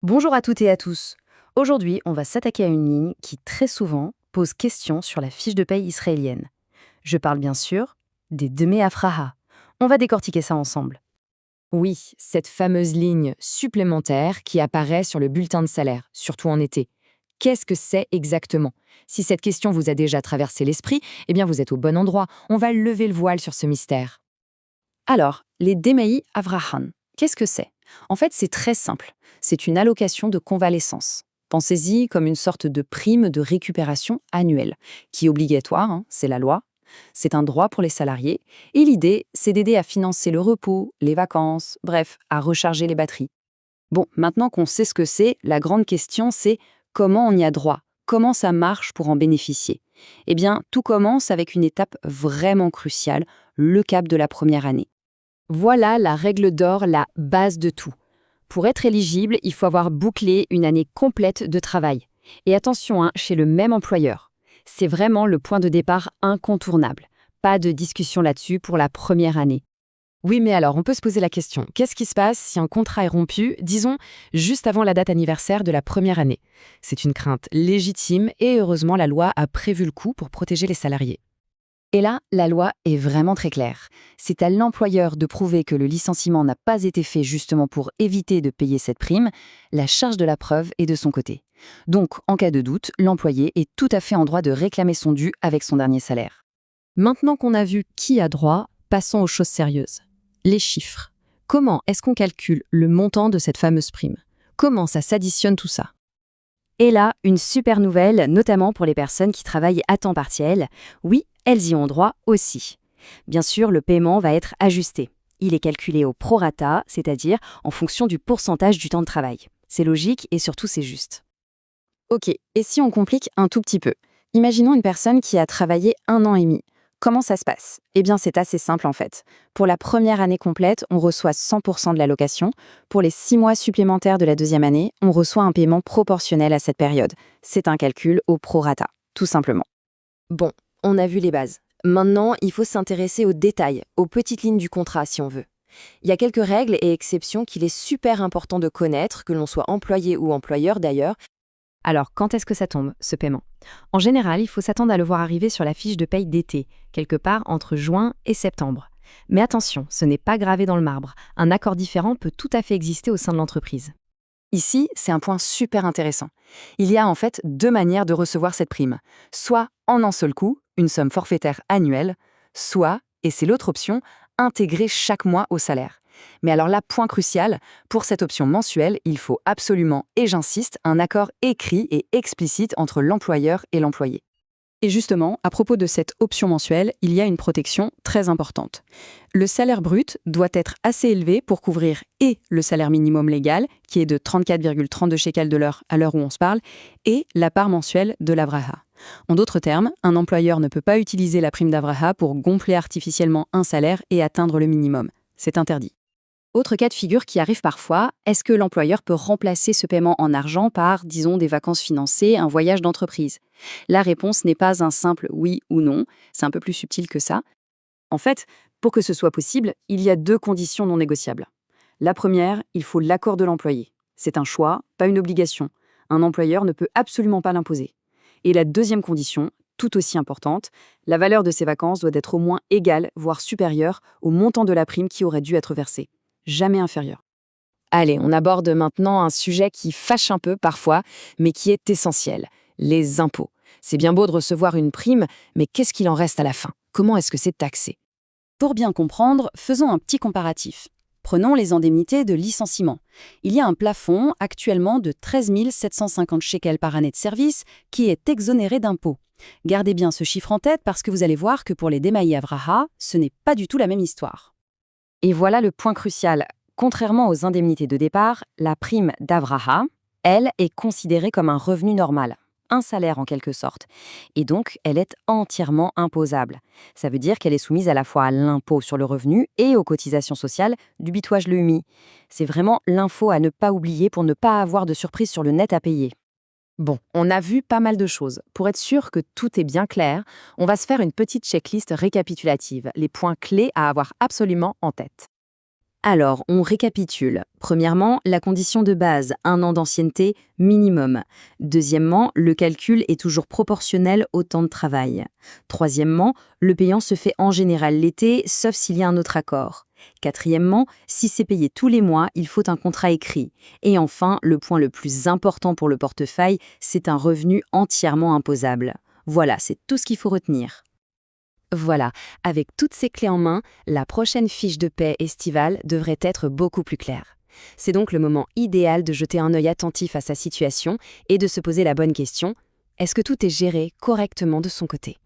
Bonjour à toutes et à tous. Aujourd'hui, on va s'attaquer à une ligne qui très souvent pose question sur la fiche de paye israélienne. Je parle bien sûr des Dmei Hafraha. On va décortiquer ça ensemble. Oui, cette fameuse ligne supplémentaire qui apparaît sur le bulletin de salaire, surtout en été. Qu'est-ce que c'est exactement? Si cette question vous a déjà traversé l'esprit, eh bien vous êtes au bon endroit. On va lever le voile sur ce mystère. Alors, les Dmei Havrahan, qu'est-ce que c'est? En fait, c'est très simple. C'est une allocation de convalescence. Pensez-y comme une sorte de prime de récupération annuelle, qui est obligatoire, c'est la loi. C'est un droit pour les salariés. Et l'idée, c'est d'aider à financer le repos, les vacances, bref, à recharger les batteries. Bon, maintenant qu'on sait ce que c'est, la grande question c'est comment on y a droit? Comment ça marche pour en bénéficier? Eh bien, tout commence avec une étape vraiment cruciale, le cap de la première année. Voilà la règle d'or, la base de tout. Pour être éligible, il faut avoir bouclé une année complète de travail. Et attention, chez le même employeur. C'est vraiment le point de départ incontournable. Pas de discussion là-dessus pour la première année. Oui, mais alors, on peut se poser la question, qu'est-ce qui se passe si un contrat est rompu, disons, juste avant la date anniversaire de la première année? C'est une crainte légitime et heureusement, la loi a prévu le coup pour protéger les salariés. Et là, la loi est vraiment très claire. C'est à l'employeur de prouver que le licenciement n'a pas été fait justement pour éviter de payer cette prime. La charge de la preuve est de son côté. Donc, en cas de doute, l'employé est tout à fait en droit de réclamer son dû avec son dernier salaire. Maintenant qu'on a vu qui a droit, passons aux choses sérieuses. Les chiffres. Comment est-ce qu'on calcule le montant de cette fameuse prime? Comment ça s'additionne tout ça? Et là, une super nouvelle, notamment pour les personnes qui travaillent à temps partiel. Oui, elles y ont droit aussi. Bien sûr, le paiement va être ajusté. Il est calculé au prorata, c'est-à-dire en fonction du pourcentage du temps de travail. C'est logique et surtout c'est juste. Ok, et si on complique un tout petit peu? Imaginons une personne qui a travaillé 1 an et demi. Comment ça se passe? Eh bien, c'est assez simple en fait. Pour la première année complète, on reçoit 100% de l'allocation. Pour les 6 mois supplémentaires de la deuxième année, on reçoit un paiement proportionnel à cette période. C'est un calcul au prorata, tout simplement. Bon, on a vu les bases. Maintenant, il faut s'intéresser aux détails, aux petites lignes du contrat si on veut. Il y a quelques règles et exceptions qu'il est super important de connaître, que l'on soit employé ou employeur d'ailleurs. Alors, quand est-ce que ça tombe, ce paiement? En général, il faut s'attendre à le voir arriver sur la fiche de paye d'été, quelque part entre juin et septembre. Mais attention, ce n'est pas gravé dans le marbre. Un accord différent peut tout à fait exister au sein de l'entreprise. Ici, c'est un point super intéressant. Il y a en fait 2 manières de recevoir cette prime. Soit en un seul coup, une somme forfaitaire annuelle, soit, et c'est l'autre option, intégrée chaque mois au salaire. Mais alors là, point crucial, pour cette option mensuelle, il faut absolument, et j'insiste, un accord écrit et explicite entre l'employeur et l'employé. Et justement, à propos de cette option mensuelle, il y a une protection très importante. Le salaire brut doit être assez élevé pour couvrir et le salaire minimum légal, qui est de 34,32 shekels de l'heure à l'heure où on se parle, et la part mensuelle de l'avraha. En d'autres termes, un employeur ne peut pas utiliser la prime d'avraha pour gonfler artificiellement un salaire et atteindre le minimum. C'est interdit. Autre cas de figure qui arrive parfois, est-ce que l'employeur peut remplacer ce paiement en argent par, disons, des vacances financées, un voyage d'entreprise? La réponse n'est pas un simple oui ou non, c'est un peu plus subtil que ça. En fait, pour que ce soit possible, il y a 2 conditions non négociables. La première, il faut l'accord de l'employé. C'est un choix, pas une obligation. Un employeur ne peut absolument pas l'imposer. Et la deuxième condition, tout aussi importante, la valeur de ces vacances doit être au moins égale, voire supérieure, au montant de la prime qui aurait dû être versée. Jamais inférieur. Allez, on aborde maintenant un sujet qui fâche un peu parfois, mais qui est essentiel, les impôts. C'est bien beau de recevoir une prime, mais qu'est-ce qu'il en reste à la fin? Comment est-ce que c'est taxé? Pour bien comprendre, faisons un petit comparatif. Prenons les indemnités de licenciement. Il y a un plafond actuellement de 13 750 shekels par année de service qui est exonéré d'impôts. Gardez bien ce chiffre en tête parce que vous allez voir que pour les Demaï Avraha, ce n'est pas du tout la même histoire. Et voilà le point crucial. Contrairement aux indemnités de départ, la prime d'Avraha, elle, est considérée comme un revenu normal, un salaire en quelque sorte. Et donc, elle est entièrement imposable. Ça veut dire qu'elle est soumise à la fois à l'impôt sur le revenu et aux cotisations sociales du bitouage le HUMI. C'est vraiment l'info à ne pas oublier pour ne pas avoir de surprise sur le net à payer. Bon, on a vu pas mal de choses. Pour être sûr que tout est bien clair, on va se faire une petite checklist récapitulative, les points clés à avoir absolument en tête. Alors, on récapitule. Premièrement, la condition de base, 1 an d'ancienneté minimum. Deuxièmement, le calcul est toujours proportionnel au temps de travail. Troisièmement, le payant se fait en général l'été, sauf s'il y a un autre accord. Quatrièmement, si c'est payé tous les mois, il faut un contrat écrit. Et enfin, le point le plus important pour le portefeuille, c'est un revenu entièrement imposable. Voilà, c'est tout ce qu'il faut retenir. Voilà, avec toutes ces clés en main, la prochaine fiche de paie estivale devrait être beaucoup plus claire. C'est donc le moment idéal de jeter un œil attentif à sa situation et de se poser la bonne question: est-ce que tout est géré correctement de son côté ?